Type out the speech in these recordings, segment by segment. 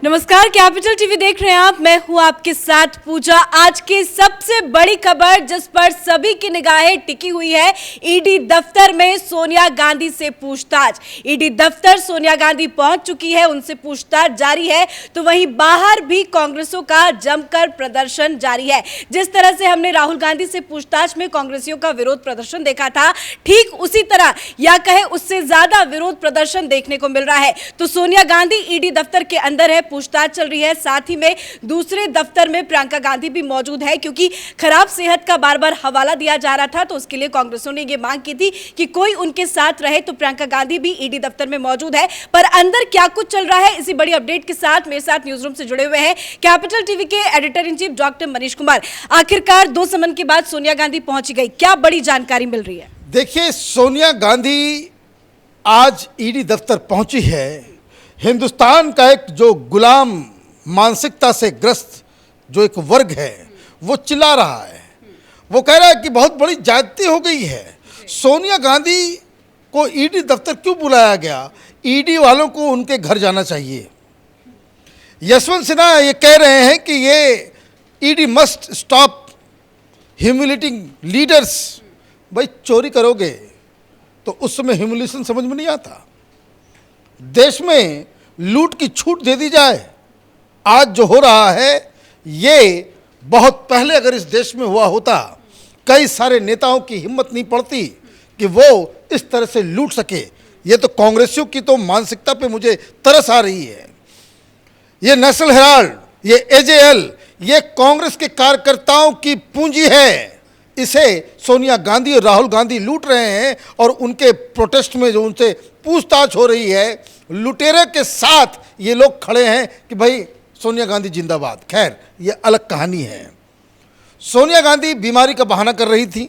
नमस्कार, capital TV देख रहे हैं आप। मैं हूं आपके साथ पूजा। आज की सबसे बड़ी खबर जिस पर सभी की निगाहें टिकी हुई है, ईडी दफ्तर में सोनिया गांधी से पूछताछ। ईडी दफ्तर सोनिया गांधी पहुंच चुकी है, उनसे पूछताछ जारी है। तो वहीं बाहर भी कांग्रेसियों का जमकर प्रदर्शन जारी है। जिस तरह से हमने राहुल गांधी से पूछताछ में कांग्रेसियों का विरोध प्रदर्शन देखा था, ठीक उसी तरह या कहे उससे ज्यादा विरोध प्रदर्शन देखने को मिल रहा है। तो सोनिया गांधी ईडी दफ्तर के अंदर है, पूछताछ चल रही है। साथ ही में दूसरे दफ्तर में प्रियंका गांधी भी मौजूद है, क्योंकि खराब सेहत का बार बार हवाला दिया जा रहा था। तो उसके लिए कांग्रेसियों ने यह मांग की थी कि कोई उनके साथ रहे। तो प्रियंका गांधी भी ईडी दफ्तर में मौजूद है। पर अंदर क्या कुछ चल रहा है, इसी बड़ी अपडेट के साथ मेरे साथ न्यूज रूम से जुड़े हुए हैं कैपिटल टीवी के editor in chief doctor Manish Kumar. आखिरकार 2 समन के बाद सोनिया गांधी पहुंची गई, क्या बड़ी जानकारी मिल रही है? देखिए, सोनिया गांधी आज ईडी दफ्तर पहुंची है। हिंदुस्तान का एक जो गुलाम मानसिकता से ग्रस्त जो एक वर्ग है, वो चिल्ला रहा है। वो कह रहा है कि बहुत बड़ी ज्यादती हो गई है। सोनिया गांधी को ईडी दफ्तर क्यों बुलाया गया? ईडी वालों को उनके घर जाना चाहिए। यशवंत सिन्हा ये कह रहे हैं कि ये ED must stop humiliating leaders. भाई, चोरी करोगे तो उस समय ह्यूमिलेशन समझ में नहीं आता। देश में लूट की छूट दे दी जाए। आज जो हो रहा है, ये बहुत पहले अगर इस देश में हुआ होता, कई सारे नेताओं की हिम्मत नहीं पड़ती कि वो इस तरह से लूट सके। ये तो कांग्रेसियों की तो मानसिकता पे मुझे तरस आ रही है। ये नेशनल हेराल्ड, ये एजेएल, ये कांग्रेस के कार्यकर्ताओं की पूंजी है। इसे सोनिया गांधी और राहुल गांधी लूट रहे हैं और उनके प्रोटेस्ट में जो उनसे पूछताछ हो रही है, लुटेरे के साथ ये लोग खड़े हैं कि भाई सोनिया गांधी जिंदाबाद। खैर, ये अलग कहानी है। सोनिया गांधी बीमारी का बहाना कर रही थी।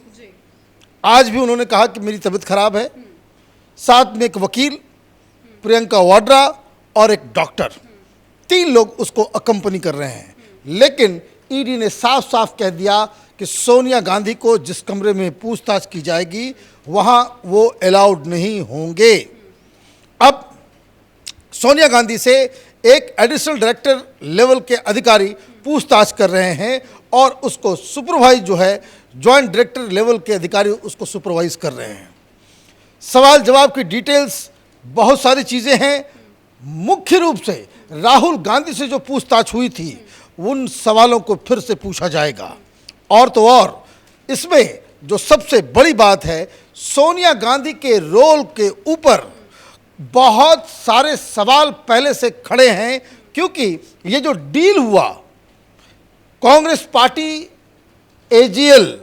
आज भी उन्होंने कहा कि मेरी तबीयत खराब है। साथ में एक वकील, प्रियंका वाड्रा और एक डॉक्टर, 3 लोग उसको अकंपनी कर रहे हैं। लेकिन ईडी ने साफ साफ कह दिया कि सोनिया गांधी को जिस कमरे में पूछताछ की जाएगी, वहां वो अलाउड नहीं होंगे। अब सोनिया गांधी से एक एडिशनल डायरेक्टर लेवल के अधिकारी पूछताछ कर रहे हैं और उसको सुपरवाइज जो है, जॉइंट डायरेक्टर लेवल के अधिकारी उसको सुपरवाइज कर रहे हैं। सवाल जवाब की डिटेल्स, बहुत सारी चीज़ें हैं। मुख्य रूप से राहुल गांधी से जो पूछताछ हुई थी, उन सवालों को फिर से पूछा जाएगा। और तो और इसमें जो सबसे बड़ी बात है, सोनिया गांधी के रोल के ऊपर बहुत सारे सवाल पहले से खड़े हैं। क्योंकि ये जो डील हुआ, कांग्रेस पार्टी एजीएल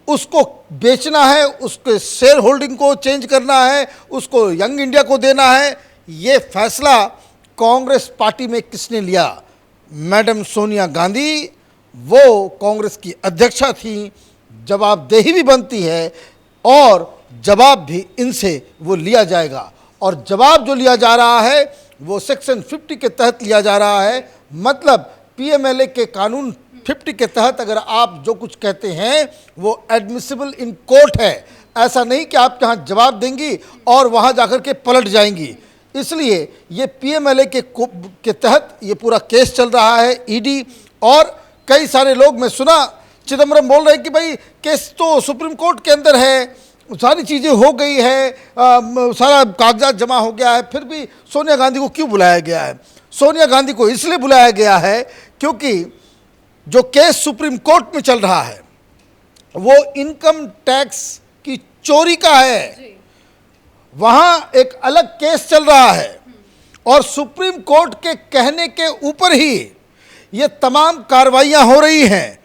उसको बेचना है, उसके शेयर होल्डिंग को चेंज करना है, उसको यंग इंडिया को देना है। ये फैसला कांग्रेस पार्टी में किसने लिया? मैडम सोनिया गांधी, वो कांग्रेस की अध्यक्षा थी, जवाबदेही भी बनती है और जवाब भी इनसे वो लिया जाएगा। और जवाब जो लिया जा रहा है वो सेक्शन 50 के तहत लिया जा रहा है। मतलब पीएमएलए के कानून 50 के तहत अगर आप जो कुछ कहते हैं वो एडमिसिबल इन कोर्ट है। ऐसा नहीं कि आप यहाँ जवाब देंगी और वहाँ जाकर के पलट जाएंगी। इसलिए ये पीएमएलए के तहत ये पूरा केस चल रहा है। ईडी और कई सारे लोग, मैं सुना चिदम्बरम बोल रहे हैं कि भाई केस तो सुप्रीम कोर्ट के अंदर है, सारी चीज़ें हो गई है, सारा कागजात जमा हो गया है, फिर भी सोनिया गांधी को क्यों बुलाया गया है? सोनिया गांधी को इसलिए बुलाया गया है क्योंकि जो केस सुप्रीम कोर्ट में चल रहा है वो इनकम टैक्स की चोरी का है। वहाँ एक अलग केस चल रहा है और सुप्रीम कोर्ट के कहने के ऊपर ही ये तमाम कार्रवाइयाँ हो रही हैं।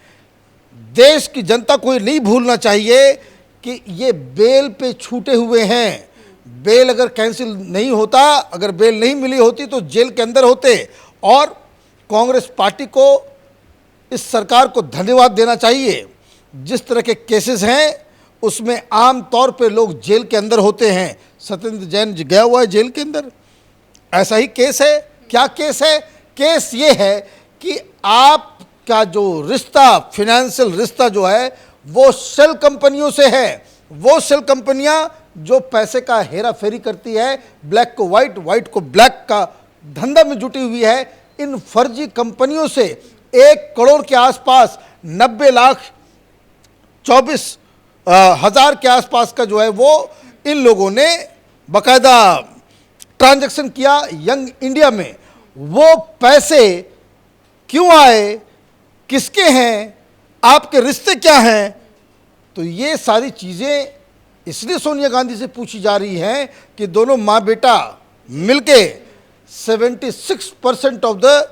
देश की जनता को ये नहीं भूलना चाहिए कि ये बेल पे छूटे हुए हैं। बेल अगर कैंसिल नहीं होता, अगर बेल नहीं मिली होती तो जेल के अंदर होते। और कांग्रेस पार्टी को, इस सरकार को धन्यवाद देना चाहिए। जिस तरह के केसेस हैं उसमें आम तौर पे लोग जेल के अंदर होते हैं। सत्येंद्र जैन गया हुआ है जेल के अंदर, ऐसा ही केस है। क्या केस है? केस ये है कि आपका जो रिश्ता, फाइनेंशियल रिश्ता जो है, वो शेल कंपनियों से है। वो शेल कंपनियां जो पैसे का हेरा फेरी करती है, ब्लैक को वाइट, वाइट को ब्लैक का धंधा में जुटी हुई है। इन फर्जी कंपनियों से 1 करोड़ के आसपास 90,24,000 के आसपास का जो है वो इन लोगों ने बाकायदा ट्रांजैक्शन किया यंग इंडिया में। वो पैसे क्यों आए, किसके हैं, आपके रिश्ते क्या हैं, तो ये सारी चीज़ें इसलिए सोनिया गांधी से पूछी जा रही हैं कि दोनों माँ बेटा मिलके 76% of the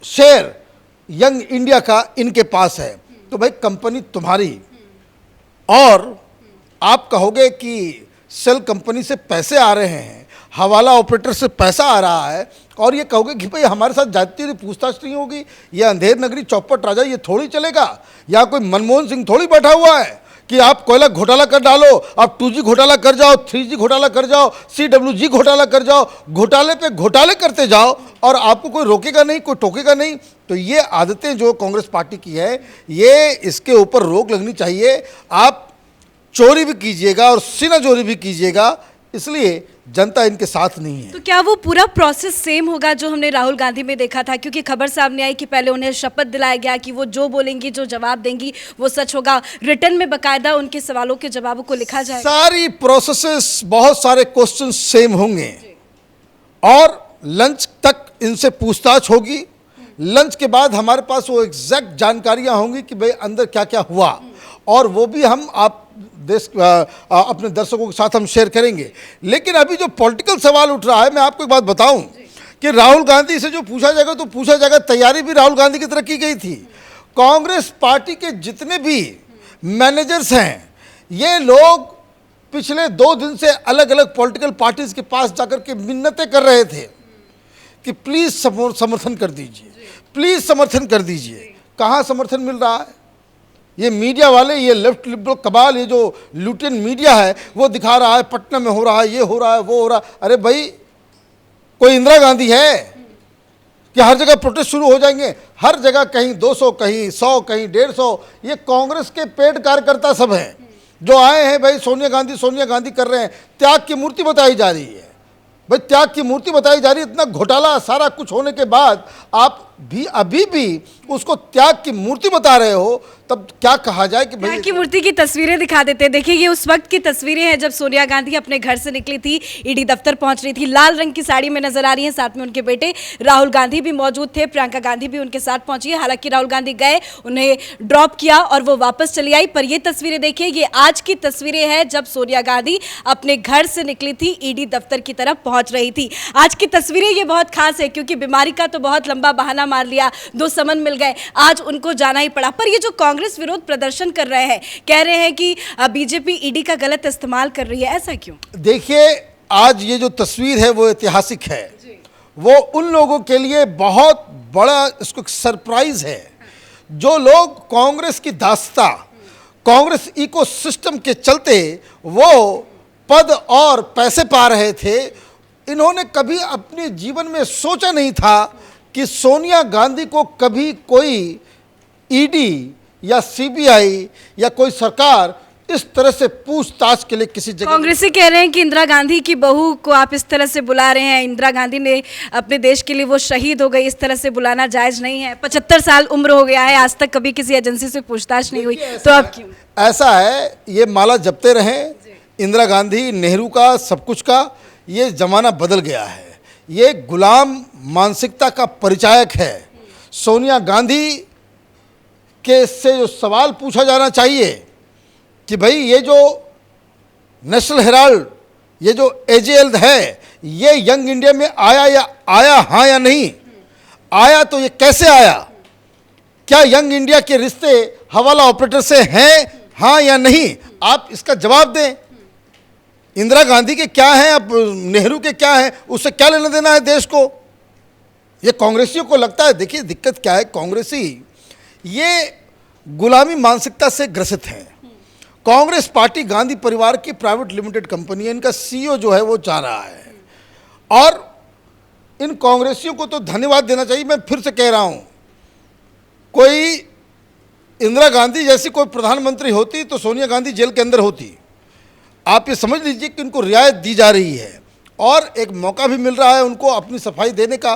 share young India का इनके पास है। तो भाई कंपनी तुम्हारी, और आप कहोगे कि सेल कंपनी से पैसे आ रहे हैं, हवाला ऑपरेटर से पैसा आ रहा है, और ये कहोगे कि भाई हमारे साथ जाती पूछताछ नहीं होगी, ये अंधेर नगरी चौपट राजा ये थोड़ी चलेगा। या कोई मनमोहन सिंह थोड़ी बैठा हुआ है कि आप कोयला घोटाला कर डालो, आप 2G घोटाला कर जाओ, 3G घोटाला कर जाओ, CWG घोटाला कर जाओ, घोटाले पे घोटाले करते जाओ और आपको कोई रोकेगा नहीं, कोई टोकेगा नहीं। तो ये आदतें जो कांग्रेस पार्टी की है, ये इसके ऊपर रोक लगनी चाहिए। आप चोरी भी कीजिएगा और सीना चोरी भी कीजिएगा, इसलिए जनता इनके साथ नहीं है। तो क्या वो पूरा प्रोसेस सेम होगा जो हमने राहुल गांधी में देखा था? क्योंकि खबर सामने आई कि पहले उन्हें शपथ दिलाया गया कि वो जो बोलेंगी, जो जवाब देंगी वो सच होगा, रिटर्न में बकायदा उनके सवालों के जवाबों को लिखा जाएगा। सारी प्रोसेसेस, बहुत सारे क्वेश्चन सेम होंगे और लंच तक इनसे पूछताछ होगी। लंच के बाद हमारे पास वो एग्जैक्ट जानकारियां होंगी कि भाई अंदर क्या क्या हुआ, और वो भी हम आप अपने दर्शकों के साथ हम शेयर करेंगे। लेकिन अभी जो पॉलिटिकल सवाल उठ रहा है, मैं आपको एक बात बताऊं कि राहुल गांधी से जो पूछा जाएगा तो पूछा जाएगा, तैयारी भी राहुल गांधी की तरह की गई थी। कांग्रेस पार्टी के जितने भी मैनेजर्स हैं, ये लोग पिछले 2 दिन से अलग अलग पॉलिटिकल पार्टीज के पास जाकर के मिन्नतें कर रहे थे कि प्लीज समर्थन कर दीजिए, प्लीज समर्थन कर दीजिए। कहाँ समर्थन मिल रहा है? ये मीडिया वाले, ये लेफ्ट लिबरल कबाल, ये जो लुटियन मीडिया है वो दिखा रहा है पटना में हो रहा है, ये हो रहा है, वो हो रहा है। अरे भाई, कोई इंदिरा गांधी है कि हर जगह प्रोटेस्ट शुरू हो जाएंगे? हर जगह कहीं 200, कहीं 100, कहीं 150। ये कांग्रेस के पेड कार्यकर्ता सब हैं जो आए हैं, भाई सोनिया गांधी कर रहे हैं। त्याग की मूर्ति बताई जा रही है, भाई त्याग की मूर्ति बताई जा रही है। इतना घोटाला सारा कुछ होने के बाद आप भी अभी भी उसको त्याग की मूर्ति बता रहे हो, तब क्या कहा जाए कि त्याग की मूर्ति की तस्वीरें दिखा देते हैं। देखिए, ये उस वक्त की तस्वीरें हैं जब सोनिया गांधी अपने घर से निकली थी, ईडी दफ्तर पहुंच रही थी। लाल रंग की साड़ी में नजर आ रही है, साथ में उनके बेटे राहुल गांधी भी मौजूद थे, प्रियंका गांधी भी उनके साथ पहुंची है। हालांकि राहुल गांधी गए, उन्हें ड्रॉप किया और वो वापस चली आई। पर ये तस्वीरें देखिए, ये आज की तस्वीरें हैं जब सोनिया गांधी अपने घर से निकली थी, ईडी दफ्तर की तरफ पहुंच रही थी। आज की तस्वीरें ये बहुत खास है क्योंकि बीमारी का तो बहुत लंबा बहाना मार लिया, 2 समन मिल गए, आज उनको जाना ही पड़ा। पर ये जो कांग्रेस विरोध प्रदर्शन कर रहे हैं, कह रहे हैं कि बीजेपी ईडी का गलत इस्तेमाल कर रही है, ऐसा क्यों? देखिए, आज ये जो तस्वीर है वो ऐतिहासिक है। वो उन लोगों के लिए बहुत बड़ा इसको सरप्राइज है जो लोग कांग्रेस की दास्ता, कांग्रेस इकोसिस्टम के चलते वो पद और पैसे पा रहे थे। इन्होंने कभी अपने जीवन में सोचा नहीं था कि सोनिया गांधी को कभी कोई ईडी या सीबीआई या कोई सरकार इस तरह से पूछताछ के लिए किसी जगह। कांग्रेसी कह रहे हैं कि इंदिरा गांधी की बहू को आप इस तरह से बुला रहे हैं, इंदिरा गांधी ने अपने देश के लिए वो शहीद हो गई, इस तरह से बुलाना जायज नहीं है। 75 साल उम्र हो गया है, आज तक कभी किसी एजेंसी से पूछताछ नहीं हुई, तो अब क्यों? ऐसा है, ये माला जपते रहे इंदिरा गांधी, नेहरू का, सब कुछ का। ये जमाना बदल गया है, ये गुलाम मानसिकता का परिचायक है। सोनिया गांधी के से जो सवाल पूछा जाना चाहिए कि भाई ये जो नेशनल हेराल्ड, ये जो एजेएल है, ये यंग इंडिया में आया हाँ या नहीं आया, तो ये कैसे आया? क्या यंग इंडिया के रिश्ते हवाला ऑपरेटर से हैं, हाँ या नहीं? आप इसका जवाब दें। इंदिरा गांधी के क्या हैं, अब नेहरू के क्या हैं, उससे क्या लेना देना है देश को? ये कांग्रेसियों को लगता है। देखिए दिक्कत क्या है, कांग्रेसी ये गुलामी मानसिकता से ग्रसित हैं। कांग्रेस पार्टी गांधी परिवार की प्राइवेट लिमिटेड कंपनी है, इनका सीईओ जो है वो चाह रहा है, और इन कांग्रेसियों को तो धन्यवाद देना चाहिए। मैं फिर से कह रहा हूं, कोई इंदिरा गांधी जैसी कोई प्रधानमंत्री होती तो सोनिया गांधी जेल के अंदर होती। आप ये समझ लीजिए कि उनको रियायत दी जा रही है और एक मौका भी मिल रहा है उनको अपनी सफाई देने का।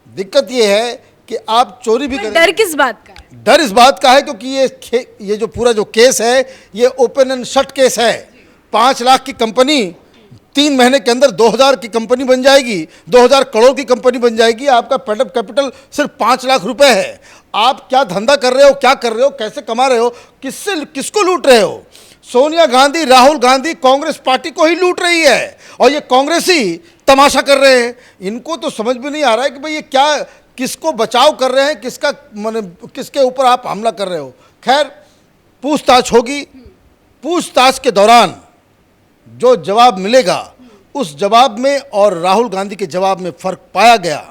दिक्कत ये है कि आप चोरी भी करें। डर किस बात का है? डर इस बात का है क्योंकि ये जो पूरा जो केस है ये ओपन एंड शट केस है। 5 लाख की कंपनी 3 महीने के अंदर 2000 की कंपनी बन जाएगी, 2000 करोड़ की कंपनी बन जाएगी। आपका पेडअप कैपिटल सिर्फ 5 लाख रुपए है। आप क्या धंधा कर रहे हो, क्या कर रहे हो, कैसे कमा रहे हो, किसको लूट रहे हो? सोनिया गांधी, राहुल गांधी कांग्रेस पार्टी को ही लूट रही है और ये कांग्रेसी तमाशा कर रहे हैं। इनको तो समझ में नहीं आ रहा है कि भाई ये क्या, किसको बचाव कर रहे हैं, किसके ऊपर आप हमला कर रहे हो। खैर, पूछताछ होगी। पूछताछ के दौरान जो जवाब मिलेगा उस जवाब में और राहुल गांधी के जवाब में फर्क पाया गया,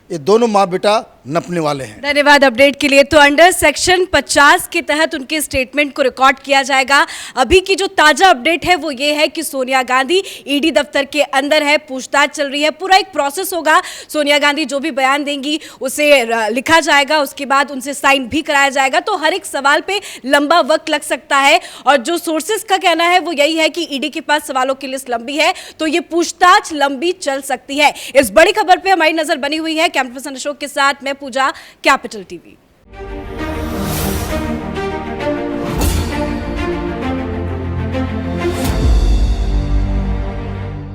ये दोनों माँ बेटा नपने वाले हैं। धन्यवाद अपडेट के लिए। तो अंडर सेक्शन 50 के तहत उनके स्टेटमेंट को रिकॉर्ड किया जाएगा। अभी की जो ताजा अपडेट है वो ये है कि सोनिया गांधी ईडी दफ्तर के अंदर है, पूछताछ चल रही है। पूरा एक प्रोसेस होगा। सोनिया गांधी जो भी बयान देंगी उसे लिखा जाएगा, उसके बाद उनसे साइन भी कराया जाएगा। तो हर एक सवाल पे लंबा वक्त लग सकता है और जो सोर्सेस का कहना है वो यही है कि ईडी के पास सवालों की लिस्ट लंबी है, तो ये पूछताछ लंबी चल सकती है। इस बड़ी खबर पर हमारी नजर बनी हुई है। कैमरा पर्सन अशोक के साथ मैं पूजा, कैपिटल टीवी।